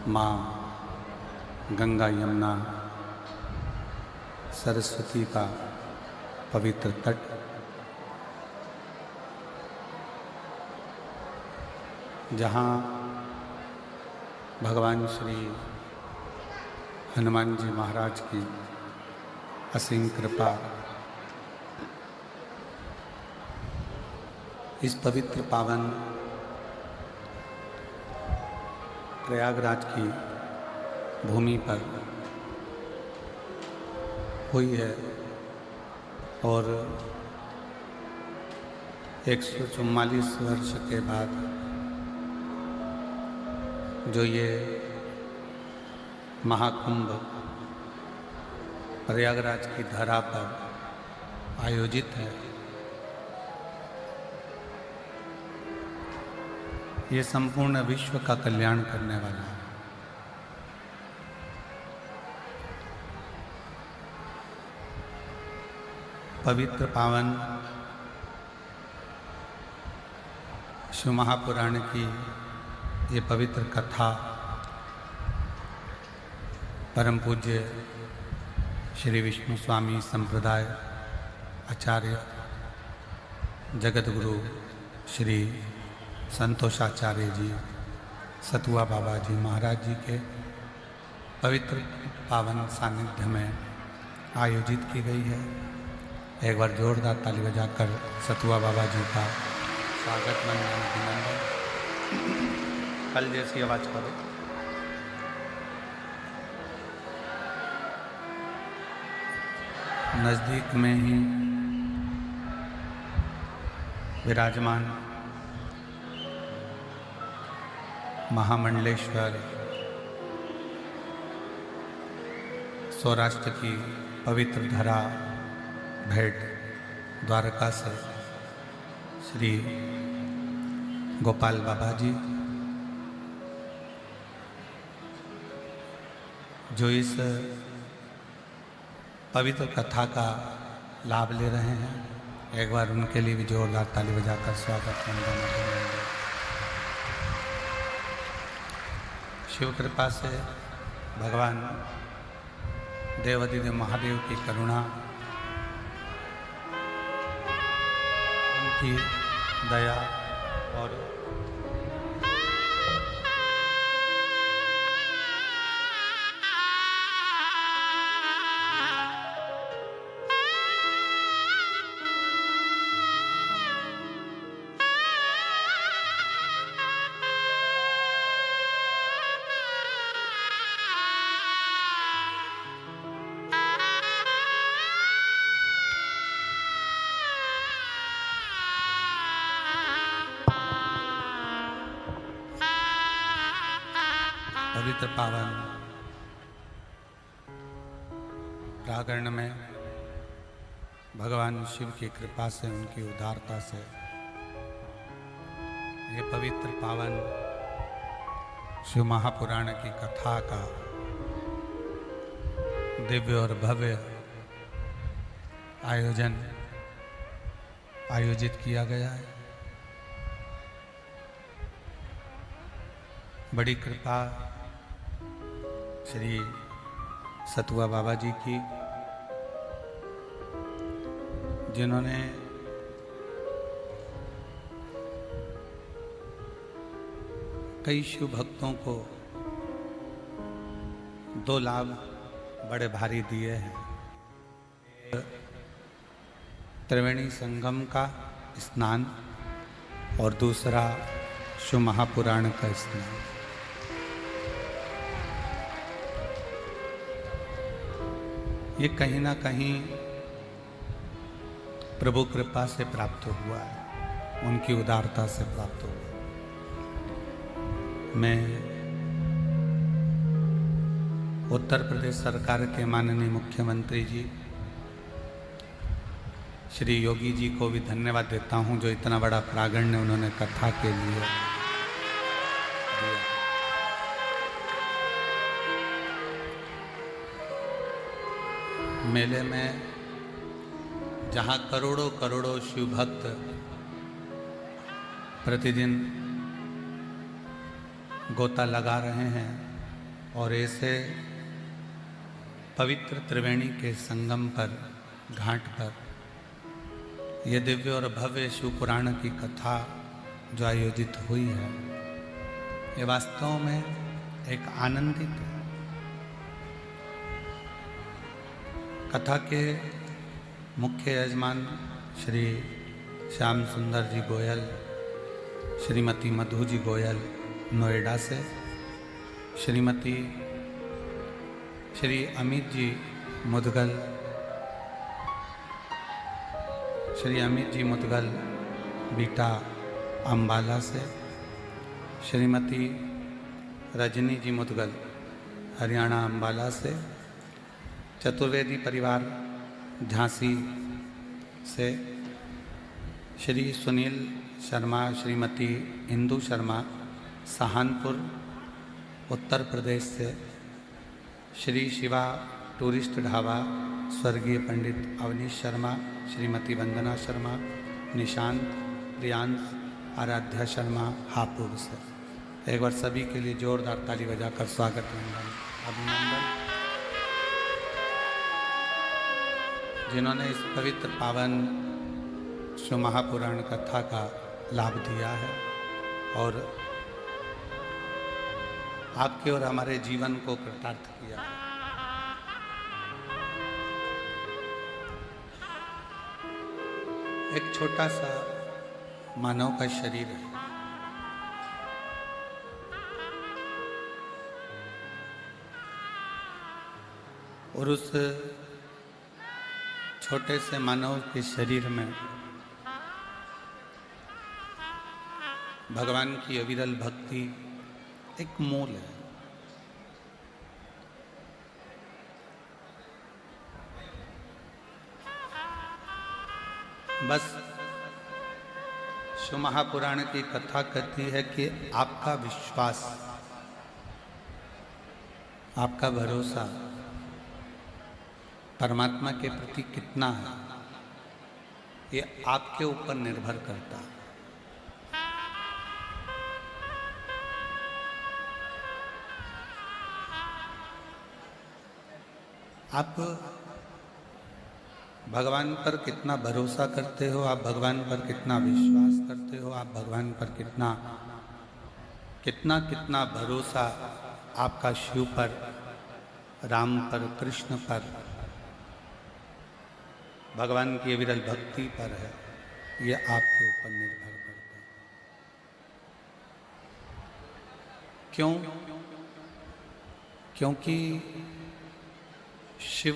माँ गंगा यमुना सरस्वती का पवित्र तट, जहाँ भगवान श्री हनुमान जी महाराज की असीम कृपा इस पवित्र पावन प्रयागराज की भूमि पर हुई है और 144 वर्ष के बाद जो ये महाकुंभ प्रयागराज की धरा पर आयोजित है, ये संपूर्ण विश्व का कल्याण करने वाला है। पवित्र पावन शिव महापुराण की ये पवित्र कथा परम पूज्य श्री विष्णु स्वामी संप्रदाय आचार्य जगत गुरु श्री संतोषाचार्य जी सतुआ बाबा जी महाराज जी के पवित्र पावन सानिध्य में आयोजित की गई है। एक बार जोरदार ताली बजाकर सतुआ बाबा जी का स्वागत अभिनंदन। कल जैसी आवाज करो। नज़दीक में ही विराजमान महामंडलेश्वर सौराष्ट्र की पवित्र धरा भेंट द्वारका से श्री गोपाल बाबा जी, जो इस पवित्र कथा का लाभ ले रहे हैं, एक बार उनके लिए भी जोरदार ताली बजाकर स्वागत करेंगे। शिव कृपा से भगवान देवाधिदेव महादेव की करुणा, उनकी दया और पवित्र पावन प्रांगण में भगवान शिव की कृपा से, उनकी उदारता से ये पवित्र पावन शिव महापुराण की कथा का दिव्य और भव्य आयोजित किया गया है। बड़ी कृपा श्री सतुआ बाबा जी की, जिन्होंने कई शिव भक्तों को 2 लाभ बड़े भारी दिए हैं। त्रिवेणी संगम का स्नान और दूसरा शिव महापुराण का स्नान। ये कहीं ना कहीं प्रभु कृपा से प्राप्त हुआ है, उनकी उदारता से प्राप्त हुआ। मैं उत्तर प्रदेश सरकार के माननीय मुख्यमंत्री जी श्री योगी जी को भी धन्यवाद देता हूं, जो इतना बड़ा प्रांगण उन्होंने कथा के लिए दिया। मेले में जहाँ करोड़ों करोड़ों शिव भक्त प्रतिदिन गोता लगा रहे हैं, और ऐसे पवित्र त्रिवेणी के संगम पर, घाट पर, यह दिव्य और भव्य शिव पुराण की कथा जो आयोजित हुई है, ये वास्तव में एक आनंदित है। कथा के मुख्य यजमान श्री श्याम सुंदर जी गोयल, श्रीमती मधु जी गोयल नोएडा से, श्रीमती श्री अमित जी मुदगल, श्री अमित जी मुदगल बीटा अम्बाला से, श्रीमती रजनी जी मुदगल हरियाणा अम्बाला से, चतुर्वेदी परिवार झांसी से, श्री सुनील शर्मा, श्रीमती इंदु शर्मा सहानपुर उत्तर प्रदेश से, श्री शिवा टूरिस्ट ढाबा स्वर्गीय पंडित अवनीश शर्मा, श्रीमती वंदना शर्मा, निशांत, प्रियांश, आराध्या शर्मा हापुड़ से। एक बार सभी के लिए जोरदार ताली बजाकर स्वागत अभिनंदन। जिन्होंने इस पवित्र पावन शिव महापुराण कथा का लाभ दिया है और आपके और हमारे जीवन को कृतार्थ किया है। एक छोटा सा मानव का शरीर है, और उस छोटे से मानव के शरीर में भगवान की अविरल भक्ति एक मूल है। बस शिव महापुराण की कथा कहती है कि आपका विश्वास, आपका भरोसा परमात्मा के प्रति कितना है, ये आपके ऊपर निर्भर करता है। आप भगवान पर कितना भरोसा करते हो, आप भगवान पर कितना विश्वास करते हो, आप भगवान पर कितना कितना कितना भरोसा आपका शिव पर, राम पर, कृष्ण पर, भगवान की अविरल भक्ति पर है, ये आपके ऊपर निर्भर करता है। क्यों? क्योंकि शिव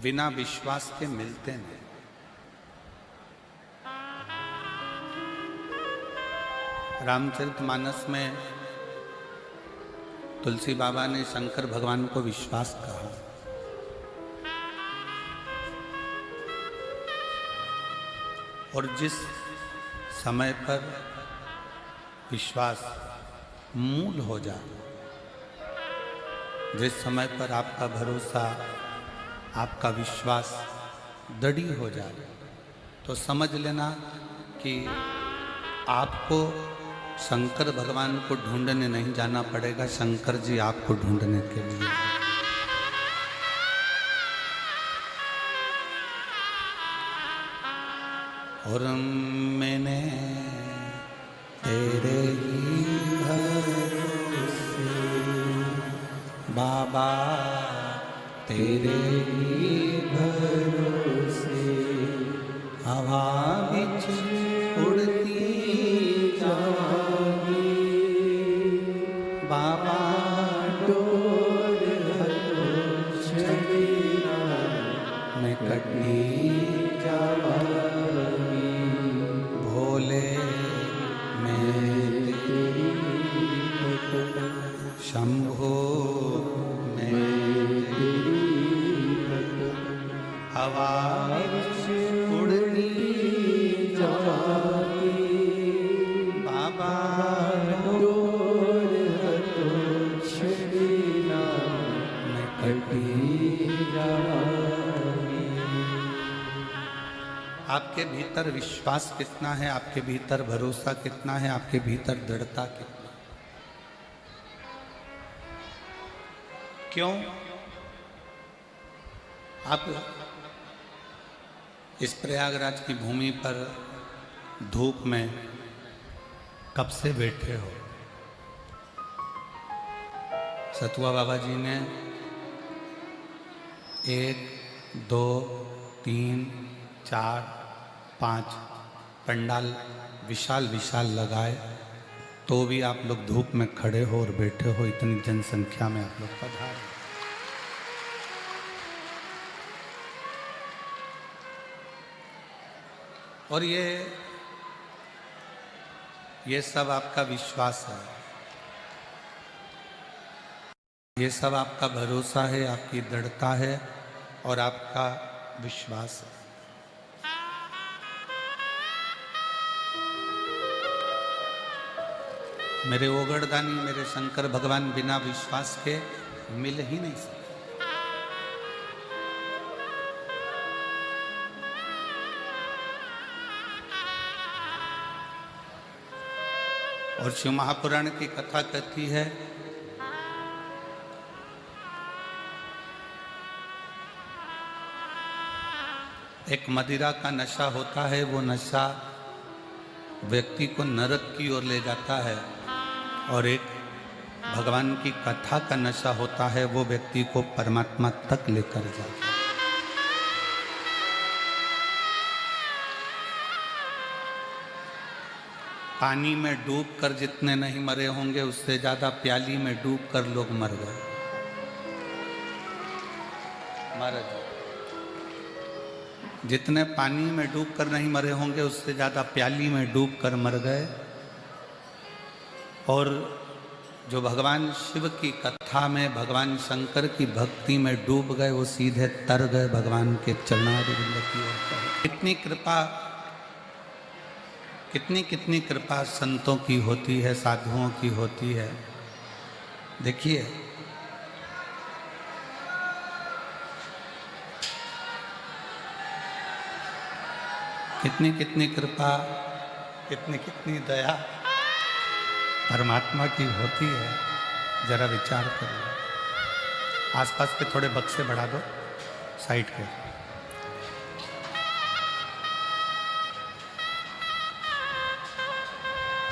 बिना विश्वास के मिलते नहीं। रामचरितमानस में तुलसी बाबा ने शंकर भगवान को विश्वास कहा। और जिस समय पर विश्वास मूल हो जाए, जिस समय पर आपका भरोसा, आपका विश्वास दृढ़ हो जाए, तो समझ लेना कि आपको शंकर भगवान को ढूंढने नहीं जाना पड़ेगा, शंकर जी आपको ढूंढने के लिए। और मैंने तेरे ही भरोसे बाबा, तेरे ही भरोसे हवा बिच उड़ती जाऊंगी, बाबा डोर छड़ीना मैं कटी जाऊंगी, भोले मैं तेरी शंभो हवा उड़ती जाती, बाबा डोर छड़ीना मैं कटी जाऊंगी। आपके भीतर विश्वास कितना है, आपके भीतर भरोसा कितना है, आपके भीतर दृढ़ता कितना। क्यों? आप इस प्रयागराज की भूमि पर धूप में कब से बैठे हो? सतुआ बाबा जी ने 1, 2, 3, 4, 5 पंडाल विशाल विशाल लगाए, तो भी आप लोग धूप में खड़े हो और बैठे हो। इतनी जनसंख्या में आप लोग पधारे। और ये सब आपका विश्वास है, ये सब आपका भरोसा है, आपकी दृढ़ता है और आपका विश्वास है। मेरे ओगड़दानी, मेरे शंकर भगवान बिना विश्वास के मिल ही नहीं सकते। और शिव महापुराण की कथा कहती है एक मदिरा का नशा होता है, वो नशा व्यक्ति को नरक की ओर ले जाता है, और एक भगवान की कथा का नशा होता है, वो व्यक्ति को परमात्मा तक लेकर जाता है। पानी में डूबकर जितने नहीं मरे होंगे, उससे ज्यादा प्याली में डूबकर लोग मर गए। महाराज, जितने पानी में डूबकर नहीं मरे होंगे, उससे ज्यादा प्याली में डूबकर मर गए। और जो भगवान शिव की कथा में, भगवान शंकर की भक्ति में डूब गए, वो सीधे तर गए भगवान के चरणारविंद की ओर। कितनी कृपा, कितनी कितनी कृपा संतों की होती है, साधुओं की होती है। देखिए, कितनी कितनी कृपा, कितनी कितनी दया परमात्मा की होती है। जरा विचार करिए। आसपास के थोड़े बक्से बढ़ा दो साइड के।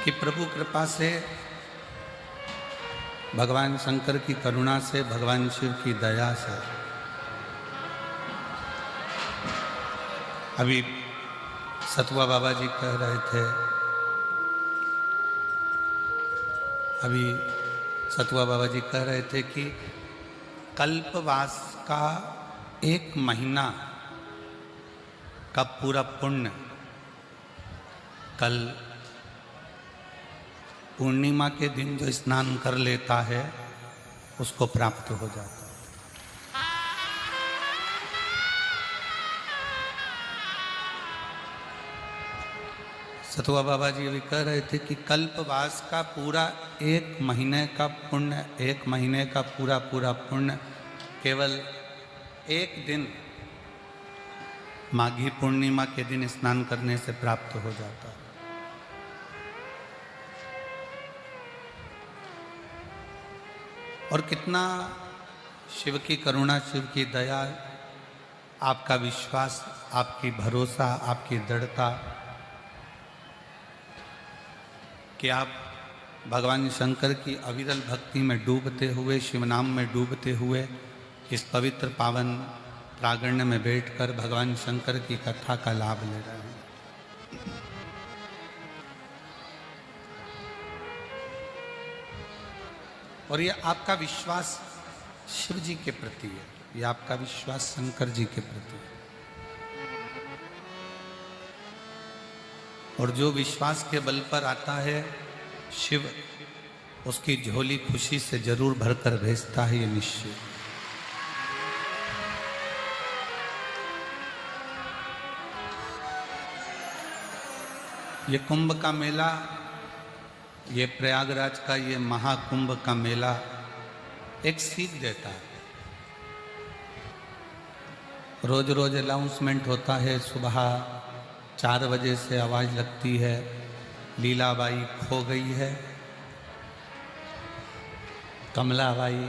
कि प्रभु कृपा से, भगवान शंकर की करुणा से, भगवान शिव की दया से अभी सतुआ बाबा जी कह रहे थे, अभी सतुआ बाबा जी कह रहे थे कि कल्पवास का 1 महीना का पूरा पुण्य कल पूर्णिमा के दिन जो स्नान कर लेता है उसको प्राप्त हो जाता है। सतुआ बाबा जी अभी कह रहे थे कि कल्पवास का पूरा 1 महीने का पुण्य, 1 महीने का पूरा पूरा पुण्य केवल 1 दिन माघी पूर्णिमा के दिन स्नान करने से प्राप्त हो जाता है। और कितना शिव की करुणा, शिव की दया, आपका विश्वास, आपकी भरोसा, आपकी दृढ़ता कि आप भगवान शंकर की अविरल भक्ति में डूबते हुए, शिव नाम में डूबते हुए, इस पवित्र पावन प्रांगण में बैठकर भगवान शंकर की कथा का लाभ ले रहे हैं। और ये आपका विश्वास शिव जी के प्रति है, ये आपका विश्वास शंकर जी के प्रति है। और जो विश्वास के बल पर आता है, शिव उसकी झोली खुशी से जरूर भरकर भेजता है, ये निश्चय। ये कुंभ का मेला, ये प्रयागराज का ये महाकुंभ का मेला एक सीख देता है। रोज रोज अनाउंसमेंट होता है, सुबह 4 बजे से आवाज़ लगती है, लीलाबाई खो गई है, कमलाबाई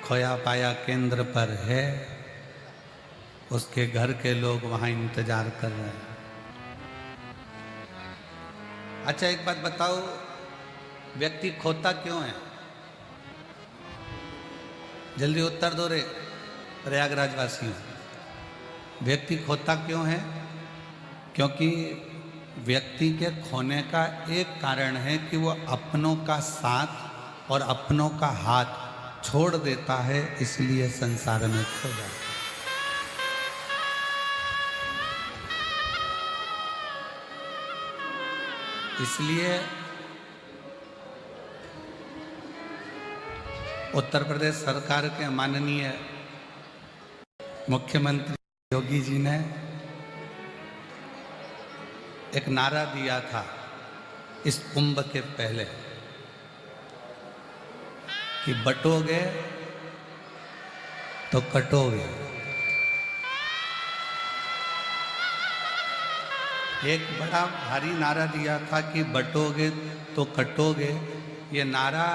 खोया पाया केंद्र पर है, उसके घर के लोग वहां इंतजार कर रहे हैं। अच्छा एक बात बताओ, व्यक्ति खोता क्यों है? जल्दी उत्तर दो रे प्रयागराज वासियों। व्यक्ति खोता क्यों है? क्योंकि व्यक्ति के खोने का एक कारण है कि वो अपनों का साथ और अपनों का हाथ छोड़ देता है, इसलिए संसार में खो जाता है। इसलिए उत्तर प्रदेश सरकार के माननीय मुख्यमंत्री योगी जी ने एक नारा दिया था इस कुंभ के पहले कि बटोगे तो कटोगे। एक बड़ा भारी नारा दिया था कि बटोगे तो कटोगे। ये नारा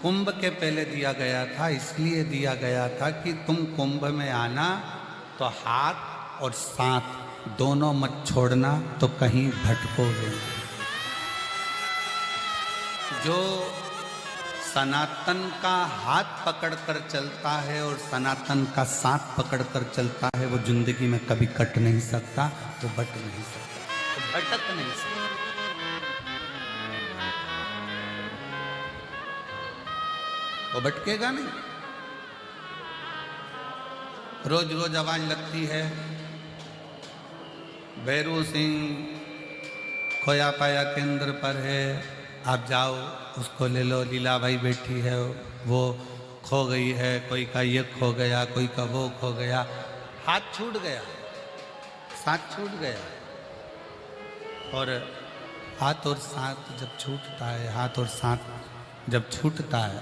कुंभ के पहले दिया गया था, इसलिए दिया गया था कि तुम कुंभ में आना तो हाथ और साथ दोनों मत छोड़ना, तो कहीं भटकोगे। जो सनातन का हाथ पकड़कर चलता है और सनातन का साथ पकड़कर चलता है, वो जिंदगी में कभी कट नहीं सकता, वो बट नहीं सकता, वो भटक नहीं सकता। वो भटकेगा नहीं। रोज रोज आवाज लगती है, भैरू सिंह खोया पाया केंद्र पर है, आप जाओ उसको ले लो, लीला भाई बैठी है वो खो गई है, कोई का ये खो गया, कोई का वो खो गया। हाथ छूट गया, साथ छूट गया। और हाथ और साथ जब छूटता है, हाथ और साथ जब छूटता है,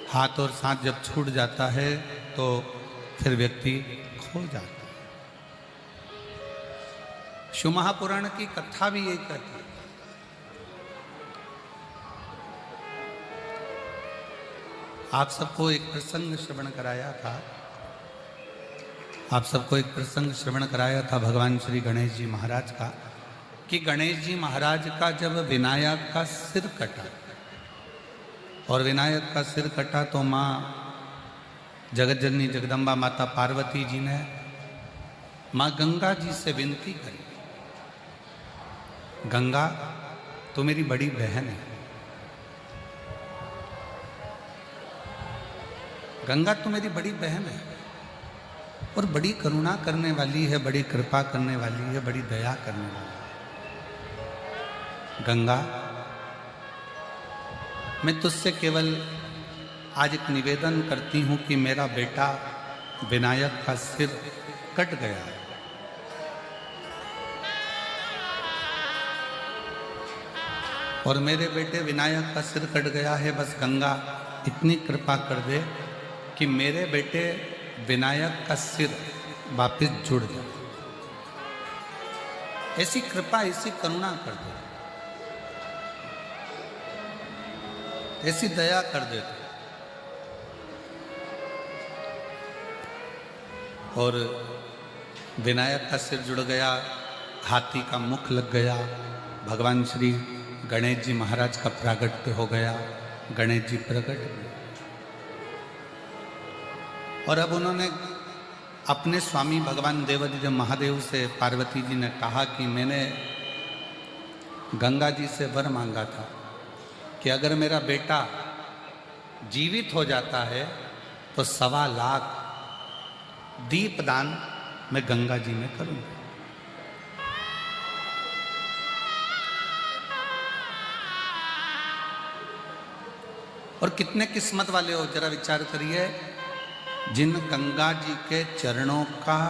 हाथ और साथ जब छूट जाता है तो फिर व्यक्ति खो जाता है। शिव महापुराण की कथा भी यही कहती है। आप सबको एक प्रसंग श्रवण कराया था, आप सबको एक प्रसंग श्रवण कराया था भगवान श्री गणेश जी महाराज का, कि गणेश जी महाराज का जब विनायक का सिर कटा और विनायक का सिर कटा तो माँ जगत जननी जगदम्बा माता पार्वती जी ने माँ गंगा जी से विनती करी, गंगा तो मेरी बड़ी बहन है, गंगा तो मेरी बड़ी बहन है और बड़ी करुणा करने वाली है, बड़ी कृपा करने वाली है, बड़ी दया करने वाली है। गंगा मैं तुझसे केवल आज एक निवेदन करती हूं कि मेरा बेटा विनायक का सिर कट गया है, और मेरे बेटे विनायक का सिर कट गया है। बस गंगा इतनी कृपा कर दे कि मेरे बेटे विनायक का सिर वापस जुड़ जाए। ऐसी कृपा, ऐसी करुणा कर दे, ऐसी दया कर दे। और विनायक का सिर जुड़ गया, हाथी का मुख लग गया, भगवान श्री गणेश जी महाराज का प्रागट्य हो गया, गणेश जी प्रकट हुए। और अब उन्होंने अपने स्वामी भगवान देवादिदेव महादेव से पार्वती जी ने कहा कि मैंने गंगा जी से वर मांगा था कि अगर मेरा बेटा जीवित हो जाता है तो 1.25 लाख दीपदान मैं गंगा जी में करूंगा। और कितने किस्मत वाले हो, जरा विचार करिए, जिन गंगा जी के चरणों का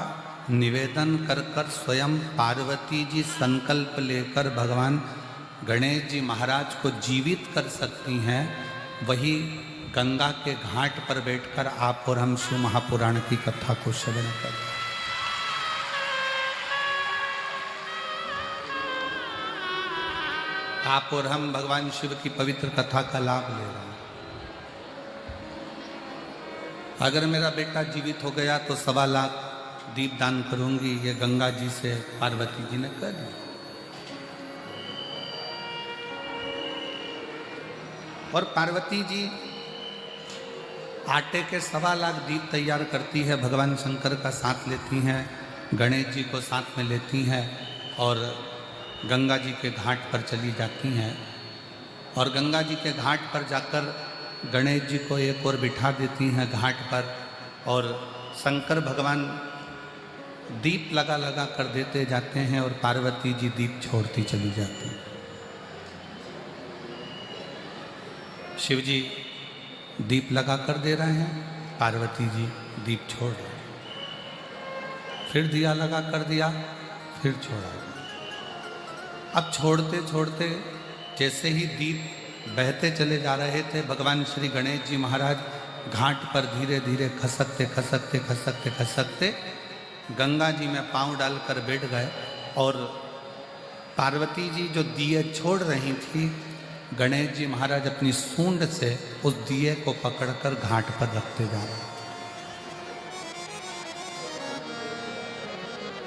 निवेदन कर कर स्वयं पार्वती जी संकल्प लेकर भगवान गणेश जी महाराज को जीवित कर सकती हैं, वही गंगा के घाट पर बैठकर आप और हम शिव महापुराण की कथा को श्रवण करें। आप और हम भगवान शिव की पवित्र कथा का लाभ ले रहे हैं। अगर मेरा बेटा जीवित हो गया तो 1.25 लाख दीप दान करूंगी, ये गंगा जी से पार्वती जी ने कह दिया। और पार्वती जी आटे के 1.25 लाख दीप तैयार करती है, भगवान शंकर का साथ लेती हैं, गणेश जी को साथ में लेती हैं और गंगा जी के घाट पर चली जाती हैं। और गंगा जी के घाट पर जाकर गणेश जी को एक और बिठा देती हैं घाट पर, और शंकर भगवान दीप लगा लगा कर देते जाते हैं और पार्वती जी दीप छोड़ती चली जाती हैं। शिव जी दीप लगा कर दे रहे हैं, पार्वती जी दीप छोड़ रहे हैं। फिर दिया लगा कर दिया, फिर छोड़ा। अब छोड़ते छोड़ते जैसे ही दीप बहते चले जा रहे थे, भगवान श्री गणेश जी महाराज घाट पर धीरे धीरे खसकते खसकते खसकते खसकते गंगा जी में पांव डालकर बैठ गए। और पार्वती जी जो दिए छोड़ रही थी, गणेश जी महाराज अपनी सूंड से उस दिए को पकड़कर घाट पर रखते जा रहे।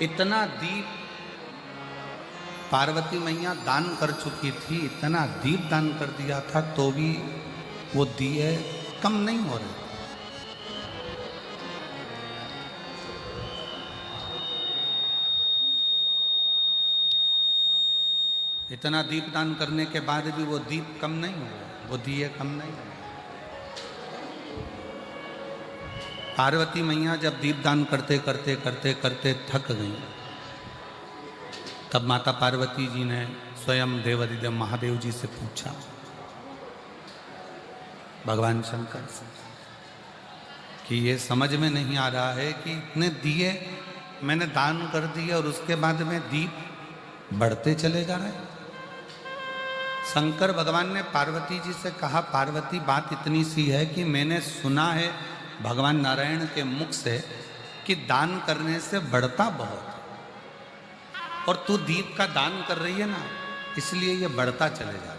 इतना दीप पार्वती मैया दान कर चुकी थी, इतना दीप दान कर दिया था, तो भी वो दिए कम नहीं हो रहे। इतना दीप दान करने के बाद भी वो दीप कम नहीं हुए, वो दिए कम नहीं हुए। पार्वती मैया जब दीप दान करते करते करते करते थक गई, तब माता पार्वती जी ने स्वयं देवाधिदेव महादेव जी से पूछा, भगवान शंकर से, कि ये समझ में नहीं आ रहा है कि इतने दिए मैंने दान कर दिए और उसके बाद में दीप बढ़ते चले जा रहे हैं। शंकर भगवान ने पार्वती जी से कहा, पार्वती बात इतनी सी है कि मैंने सुना है भगवान नारायण के मुख से कि दान करने से बढ़ता बहुत, और तू दीप का दान कर रही है ना, इसलिए ये बढ़ता चले जा रहा है।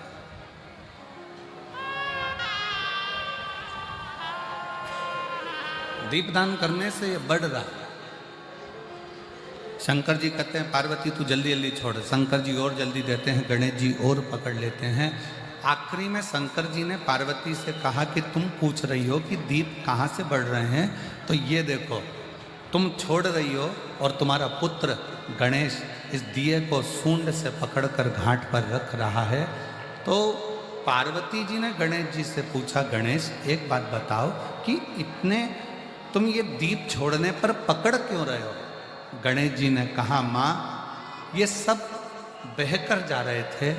दीप दान करने से ये बढ़ रहा है। शंकर जी कहते हैं, पार्वती तू जल्दी जल्दी छोड़। शंकर जी और जल्दी देते हैं, गणेश जी और पकड़ लेते हैं। आखिरी में शंकर जी ने पार्वती से कहा कि तुम पूछ रही हो कि दीप कहाँ से बढ़ रहे हैं, तो ये देखो तुम छोड़ रही हो और तुम्हारा पुत्र गणेश इस दिए को सूंड से पकड़कर घाट पर रख रहा है। तो पार्वती जी ने गणेश जी से पूछा, गणेश एक बात बताओ कि इतने तुम ये दीप छोड़ने पर पकड़ क्यों रहे हो? गणेश जी ने कहा, माँ ये सब बहकर जा रहे थे,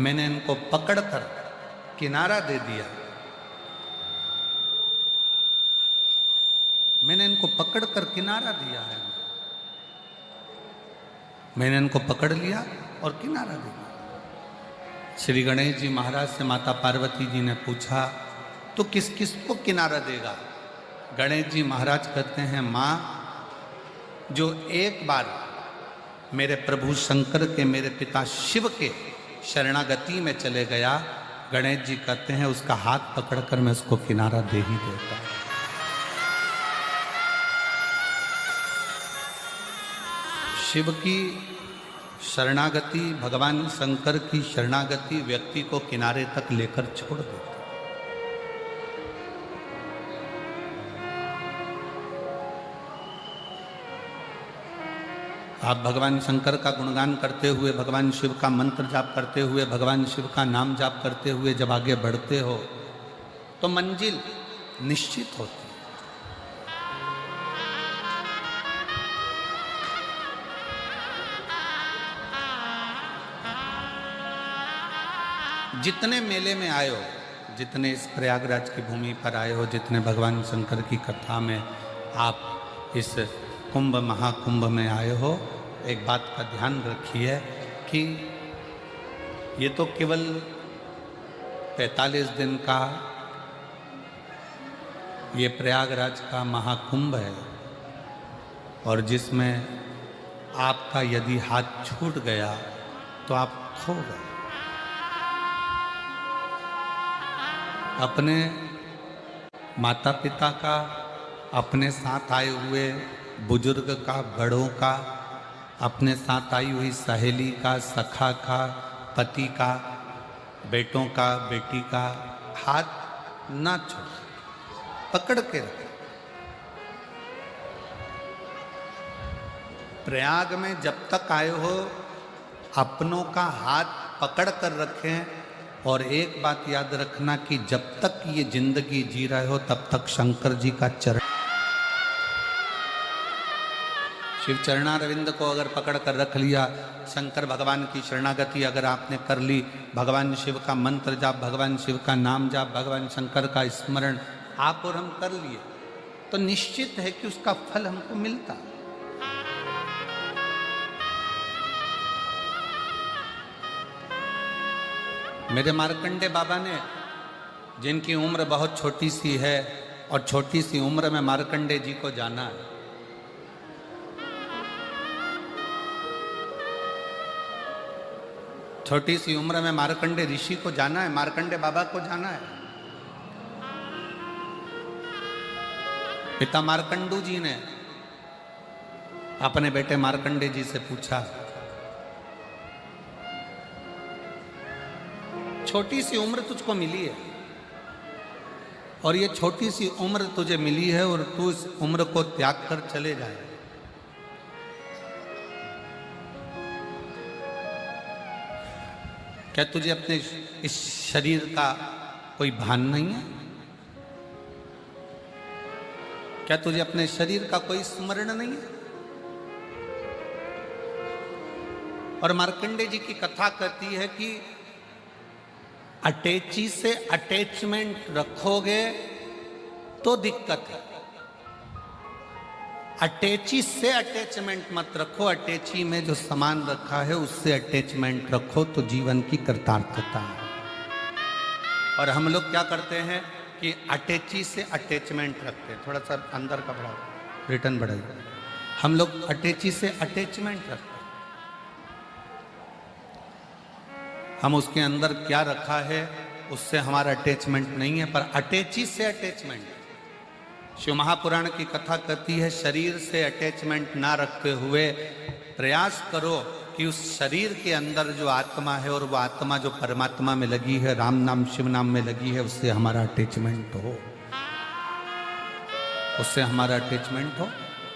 मैंने इनको पकड़कर किनारा दे दिया। मैंने इनको पकड़कर किनारा दिया है, मैंने इनको पकड़ लिया और किनारा दिया। श्री गणेश जी महाराज से माता पार्वती जी ने पूछा, तो किस किस को किनारा देगा? गणेश जी महाराज कहते हैं, माँ जो एक बार मेरे प्रभु शंकर के, मेरे पिता शिव के शरणागति में चले गया, गणेश जी कहते हैं उसका हाथ पकड़कर मैं उसको किनारा दे ही देता। शिव की शरणागति, भगवान शंकर की शरणागति व्यक्ति को किनारे तक लेकर छोड़ देती। आप भगवान शंकर का गुणगान करते हुए, भगवान शिव का मंत्र जाप करते हुए, भगवान शिव का नाम जाप करते हुए जब आगे बढ़ते हो तो मंजिल निश्चित होती है। जितने मेले में आए हो, जितने इस प्रयागराज की भूमि पर आए हो, जितने भगवान शंकर की कथा में आप इस कुंभ महाकुंभ में आए हो, एक बात का ध्यान रखिए कि ये तो केवल 45 दिन का ये प्रयागराज का महाकुंभ है, और जिसमें आपका यदि हाथ छूट गया तो आप खो गए। अपने माता पिता का, अपने साथ आए हुए बुजुर्ग का, बड़ों का, अपने साथ आई हुई सहेली का, सखा का, पति का, बेटों का, बेटी का हाथ ना छोड़, पकड़ के रखें। प्रयाग में जब तक आए हो अपनों का हाथ पकड़ कर रखें। और एक बात याद रखना कि जब तक ये जिंदगी जी रहे हो तब तक शंकर जी का चरण, शिव चरणारविंद को अगर पकड़ कर रख लिया, शंकर भगवान की शरणागति अगर आपने कर ली, भगवान शिव का मंत्र जाप, भगवान शिव का नाम जाप, भगवान शंकर का स्मरण आप और हम कर लिए, तो निश्चित है कि उसका फल हमको मिलता। मेरे मार्कंडे बाबा ने, जिनकी उम्र बहुत छोटी सी है और छोटी सी उम्र में मार्कंडे जी को जाना है, छोटी सी उम्र में मार्कंडे ऋषि को जाना है, मार्कंडे बाबा को जाना है। पिता मार्कंडू जी ने अपने बेटे मार्कंडे जी से पूछा, छोटी सी उम्र तुझको मिली है और ये छोटी सी उम्र तुझे मिली है और तू इस उम्र को त्याग कर चले जाए, क्या तुझे अपने इस शरीर का कोई भान नहीं है? क्या तुझे अपने शरीर का कोई स्मरण नहीं है? और मार्कंडे जी की कथा कहती है कि अटैची से अटैचमेंट रखोगे तो दिक्कत है, अटैची से अटैचमेंट मत रखो, अटैची में जो सामान रखा है उससे अटैचमेंट रखो तो जीवन की कृतार्थता है। और हम लोग क्या करते हैं कि अटैची से अटैचमेंट रखते हैं, थोड़ा सा अंदर का बढ़ाओ, रिटर्न बढ़ाइए, हम लोग अटैची से अटैचमेंट रखते हैं। हम उसके अंदर क्या रखा है उससे हमारा अटैचमेंट नहीं है, पर अटैची से अटैचमेंट। शिव महापुराण की कथा कहती है, शरीर से अटैचमेंट ना रखते हुए प्रयास करो कि उस शरीर के अंदर जो आत्मा है और वो आत्मा जो परमात्मा में लगी है, राम नाम शिव नाम में लगी है, उससे हमारा अटैचमेंट हो, उससे हमारा अटैचमेंट हो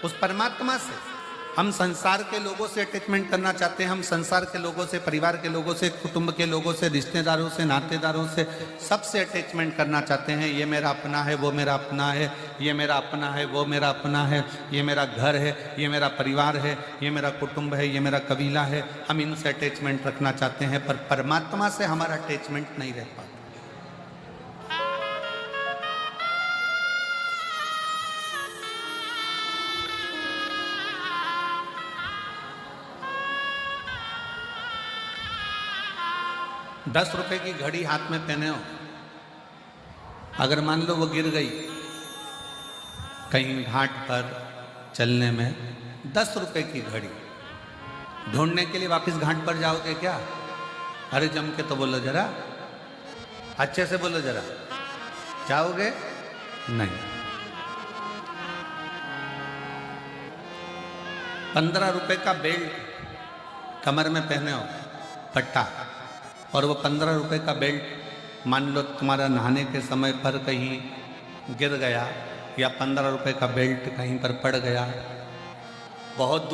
उस परमात्मा से। हम संसार के लोगों से अटैचमेंट करना चाहते हैं, हम संसार के लोगों से, परिवार के लोगों से, कुटुंब के लोगों से, रिश्तेदारों से, नातेदारों से, सबसे अटैचमेंट करना चाहते हैं। ये मेरा अपना है, वो मेरा अपना है, ये मेरा अपना है, वो मेरा अपना है, ये मेरा घर है, ये मेरा परिवार है, ये मेरा कुटुंब है, ये मेरा कबीला है। हम इनसे अटैचमेंट रखना चाहते हैं, पर परमात्मा से हमारा अटैचमेंट नहीं रह पाता। 10 रुपए की घड़ी हाथ में पहने हो, अगर मान लो वो गिर गई कहीं घाट पर चलने में, 10 रुपए की घड़ी ढूंढने के लिए वापस घाट पर जाओगे क्या? अरे जम के तो बोलो जरा, अच्छे से बोलो जरा, जाओगे नहीं। 15 रुपए का बेल्ट कमर में पहने हो, पट्टा, और वो 15 रुपए का बेल्ट मान लो तुम्हारा नहाने के समय पर कहीं गिर गया, या 15 रुपए का बेल्ट कहीं पर पड़ गया, बहुत